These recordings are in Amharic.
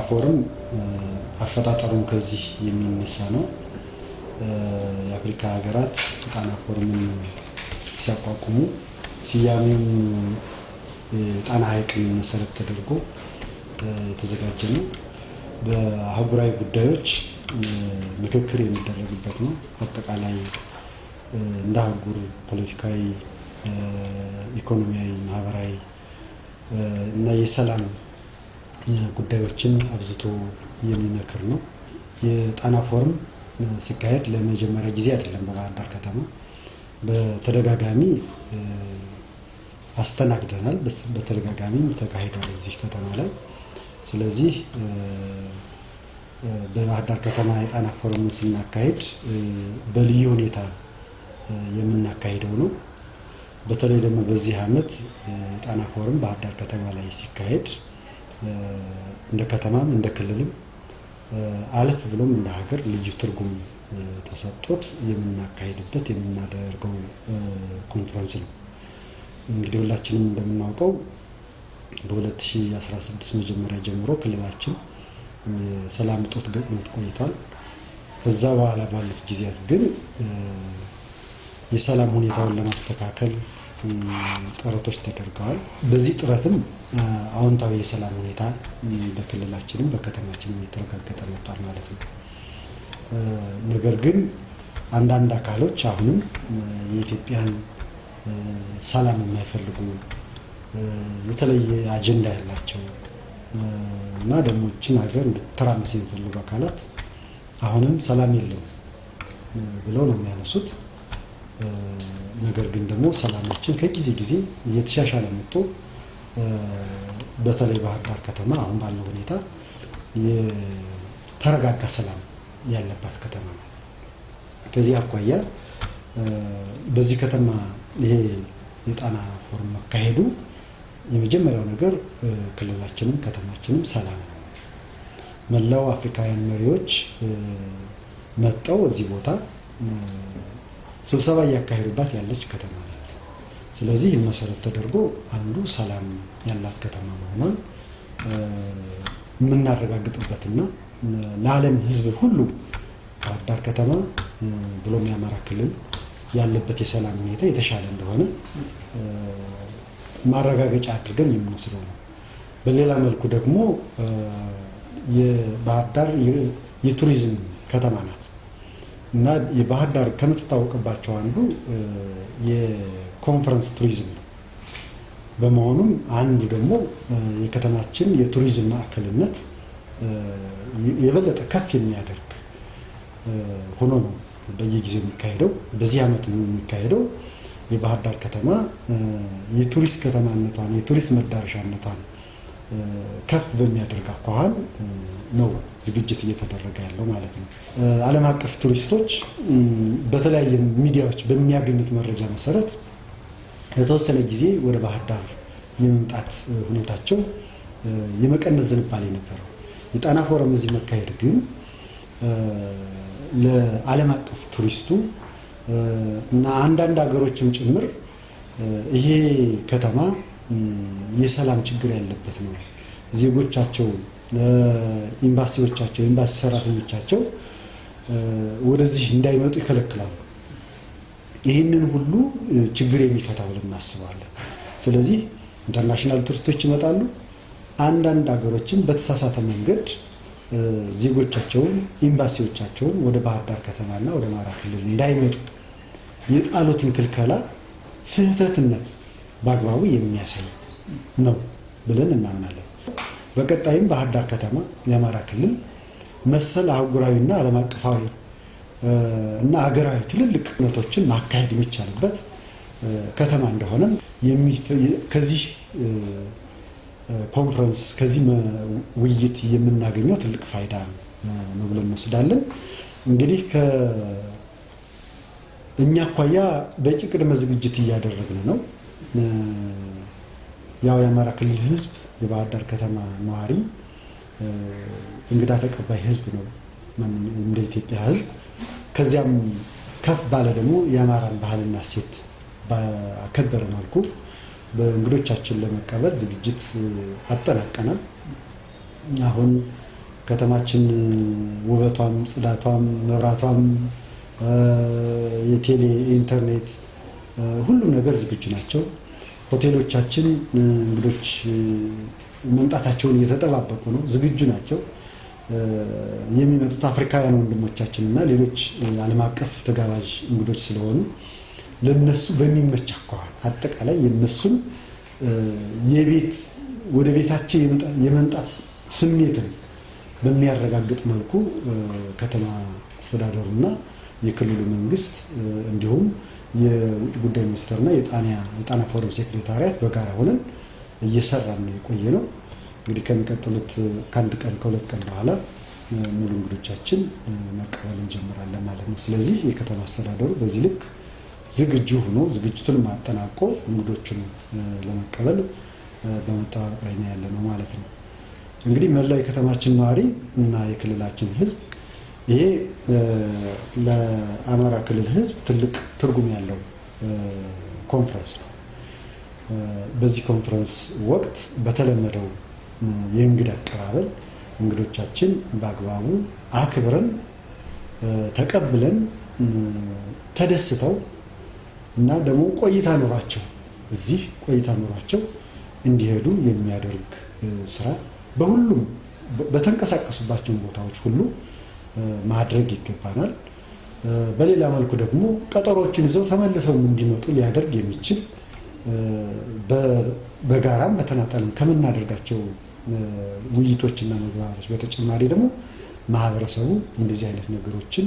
ፎረም አፈጣጠሩም ከዚህ የሚነሳ ነው። የአፍሪካ ሀገራት ጣና ፎረምን ሲያቋቁሙ ስያሜውን ጣና ሐይቅን መሰረት ተደርጎ የተዘጋጀ ነው። በአህጉራዊ ጉዳዮች ምክክር የሚደረግበት ነው። አጠቃላይ እንደ አህጉር ፖለቲካዊ፣ ኢኮኖሚያዊ፣ ማህበራዊ እና የሰላም ጉዳዮችን አብዝቶ የሚመክር ነው። የጣና ፎረም ሲካሄድ ለመጀመሪያ ጊዜ አይደለም። በባህር ዳር ከተማ በተደጋጋሚ አስተናግደናል። በተደጋጋሚ ተካሂዷል እዚህ ከተማ ላይ። ስለዚህ በባህር ዳር ከተማ የጣና ፎረምን ስናካሄድ በልዩ ሁኔታ የምናካሄደው ነው። በተለይ ደግሞ በዚህ ዓመት የጣና ፎረም ባህር ዳር ከተማ ላይ ሲካሄድ እንደ ከተማም እንደ ክልልም አለፍ ብሎም እንደ ሀገር ልዩ ትርጉም ተሰጥቶት የምናካሄድበት የምናደርገው ኮንፈረንስ ነው። እንግዲህ ሁላችንም እንደምናውቀው በ2016 መጀመሪያ ጀምሮ ክልላችን ሰላም እጦት ገጥሞት ቆይቷል። ከዛ በኋላ ባሉት ጊዜያት ግን የሰላም ሁኔታውን ለማስተካከል ጥረቶች ተደርገዋል። በዚህ ጥረትም አዎንታዊ የሰላም ሁኔታ በክልላችንም በከተማችንም የተረጋገጠ መጥቷል ማለት ነው። ነገር ግን አንዳንድ አካሎች አሁንም የኢትዮጵያን ሰላም የማይፈልጉ የተለየ አጀንዳ ያላቸው እና ደግሞ ይህችን ሀገር እንድትተራመስ የሚፈልጉ አካላት አሁንም ሰላም የለም ብለው ነው የሚያነሱት። ነገር ግን ደግሞ ሰላማችን ከጊዜ ጊዜ እየተሻሻለ መጥቶ በተለይ ባህር ዳር ከተማ አሁን ባለው ሁኔታ የተረጋጋ ሰላም ያለባት ከተማ ናት። ከዚህ አኳያ በዚህ ከተማ ይሄ የጣና ፎረም መካሄዱ የመጀመሪያው ነገር ክልላችንም ከተማችንም ሰላም ነው። መላው አፍሪካውያን መሪዎች መጥተው እዚህ ቦታ ስብሰባ እያካሄዱባት ያለች ከተማ ናት። ስለዚህ ይህን መሰረት ተደርጎ አንዱ ሰላም ያላት ከተማ መሆኗን የምናረጋግጥበትና ለዓለም ሕዝብ ሁሉ ባህር ዳር ከተማ ብሎም የአማራ ክልል ያለበት የሰላም ሁኔታ የተሻለ እንደሆነ ማረጋገጫ አድርገን የምንወስደው ነው። በሌላ መልኩ ደግሞ የባህር ዳር የቱሪዝም ከተማ ናት እና የባህር ዳር ከምትታወቅባቸው አንዱ የኮንፈረንስ ቱሪዝም ነው። በመሆኑም አንዱ ደግሞ የከተማችን የቱሪዝም ማዕከልነት የበለጠ ከፍ የሚያደርግ ሆኖ ነው በየጊዜው የሚካሄደው። በዚህ ዓመት የሚካሄደው የባህር ዳር ከተማ የቱሪስት ከተማነቷን የቱሪስት መዳረሻነቷን ከፍ በሚያደርግ አኳኋን ነው ዝግጅት እየተደረገ ያለው ማለት ነው። ዓለም አቀፍ ቱሪስቶች በተለያየ ሚዲያዎች በሚያገኙት መረጃ መሰረት ለተወሰነ ጊዜ ወደ ባህር ዳር የመምጣት ሁኔታቸው የመቀነስ ዝንባሌ ነበረው። የጣና ፎረም እዚህ መካሄድ ግን ለዓለም አቀፍ ቱሪስቱ እና አንዳንድ ሀገሮችም ጭምር ይሄ ከተማ የሰላም ችግር ያለበት ነው፣ ዜጎቻቸው ኤምባሲዎቻቸው ኤምባሲ ሰራተኞቻቸው ወደዚህ እንዳይመጡ ይከለክላሉ። ይህንን ሁሉ ችግር የሚፈታ ብለን እናስባለን። ስለዚህ ኢንተርናሽናል ቱሪስቶች ይመጣሉ። አንዳንድ ሀገሮችም በተሳሳተ መንገድ ዜጎቻቸውን ኤምባሲዎቻቸውን ወደ ባህር ዳር ከተማና ወደ አማራ ክልል እንዳይመጡ የጣሉትን ክልከላ ስህተትነት በአግባቡ የሚያሳይ ነው ብለን እናምናለን። በቀጣይም ባህር ዳር ከተማ የአማራ ክልል መሰል አህጉራዊና ዓለም አቀፋዊ እና ሀገራዊ ትልልቅ እውነቶችን ማካሄድ የሚቻልበት ከተማ እንደሆነም ከዚህ ኮንፈረንስ ከዚህ ውይይት የምናገኘው ትልቅ ፋይዳ ነው ብለን እንወስዳለን። እንግዲህ እኛ አኳያ በቂ ቅድመ ዝግጅት እያደረግን ነው። ያው የአማራ ክልል ሕዝብ የባህር ዳር ከተማ ነዋሪ እንግዳ ተቀባይ ሕዝብ ነው እንደ ኢትዮጵያ ሕዝብ። ከዚያም ከፍ ባለ ደግሞ የአማራን ባህልና እሴት ባከበረ መልኩ በእንግዶቻችን ለመቀበል ዝግጅት አጠናቀናል። አሁን ከተማችን ውበቷም ጽዳቷም መብራቷም የቴሌ ኢንተርኔት ሁሉ ነገር ዝግጁ ናቸው። ሆቴሎቻችን እንግዶች መምጣታቸውን እየተጠባበቁ ነው፣ ዝግጁ ናቸው። የሚመጡት አፍሪካውያን ወንድሞቻችንና ሌሎች ዓለም አቀፍ ተጋባዥ እንግዶች ስለሆኑ ለነሱ በሚመች አኳኋን አጠቃላይ የነሱን የቤት ወደ ቤታቸው የመምጣት ስሜትን በሚያረጋግጥ መልኩ ከተማ አስተዳደሩና የክልሉ መንግስት እንዲሁም የውጭ ጉዳይ ሚኒስቴርና የጣና ፎረም ሴክሬታሪያት በጋራ ሆነን እየሰራን ነው የቆየ ነው። እንግዲህ ከሚቀጥሉት ከአንድ ቀን ከሁለት ቀን በኋላ ሙሉ እንግዶቻችን መቀበል እንጀምራለን ማለት ነው። ስለዚህ የከተማ አስተዳደሩ በዚህ ልክ ዝግጁ ሆኖ ዝግጅቱን ማጠናቆ እንግዶቹን ለመቀበል በመጠባበቅ ላይ ያለ ነው ማለት ነው። እንግዲህ መላው የከተማችን ነዋሪ እና የክልላችን ህዝብ ይሄ ለአማራ ክልል ህዝብ ትልቅ ትርጉም ያለው ኮንፈረንስ ነው። በዚህ ኮንፈረንስ ወቅት በተለመደው የእንግዳ አቀባበል እንግዶቻችን በአግባቡ አክብረን ተቀብለን ተደስተው እና ደግሞ ቆይታ ኖሯቸው እዚህ ቆይታ ኖሯቸው እንዲሄዱ የሚያደርግ ስራ በሁሉም በተንቀሳቀሱባቸው ቦታዎች ሁሉ ማድረግ ይገባናል። በሌላ መልኩ ደግሞ ቀጠሮችን ይዘው ተመልሰው እንዲመጡ ሊያደርግ የሚችል በጋራም በተናጠልም ከምናደርጋቸው ውይይቶችና መግባባቶች በተጨማሪ ደግሞ ማህበረሰቡ እንደዚህ አይነት ነገሮችን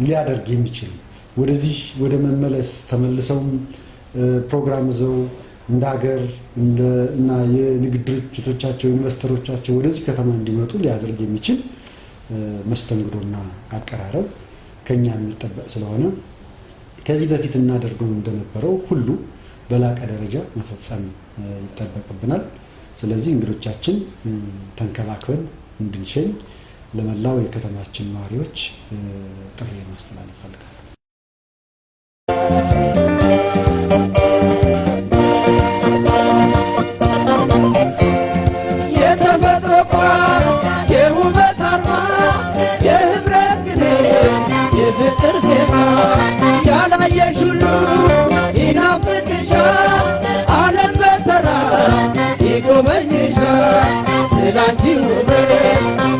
ሊያደርግ የሚችል ወደዚህ ወደ መመለስ ተመልሰው ፕሮግራም ይዘው እንደ ሀገር እና የንግድ ድርጅቶቻቸው ኢንቨስተሮቻቸው ወደዚህ ከተማ እንዲመጡ ሊያደርግ የሚችል መስተንግዶና አቀራረብ ከኛ የሚጠበቅ ስለሆነ ከዚህ በፊት እናደርገው እንደነበረው ሁሉ በላቀ ደረጃ መፈጸም ይጠበቅብናል። ስለዚህ እንግዶቻችን ተንከባክበን እንድንሸኝ ለመላው የከተማችን ነዋሪዎች ጥሪ ማስተላለፍ ፈልጋለሁ። የተፈጥሮ ቋት የውበት አርማ የህብረት ግኔ የፍቅር ዜማ ያላየሽ ሁሉ ይናፍቅሻል፣ ዓለም በተራ ይጎበኝሻል። ስላንቺ ውበት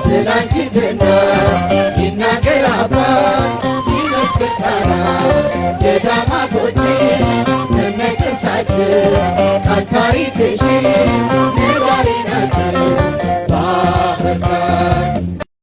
ስላንቺ ዝና ይናገር አባት ይመስክር ጣና የዳማቶች ከነቅርሳችን ቃል ታሪክሽ ነጋሪ ናቸው።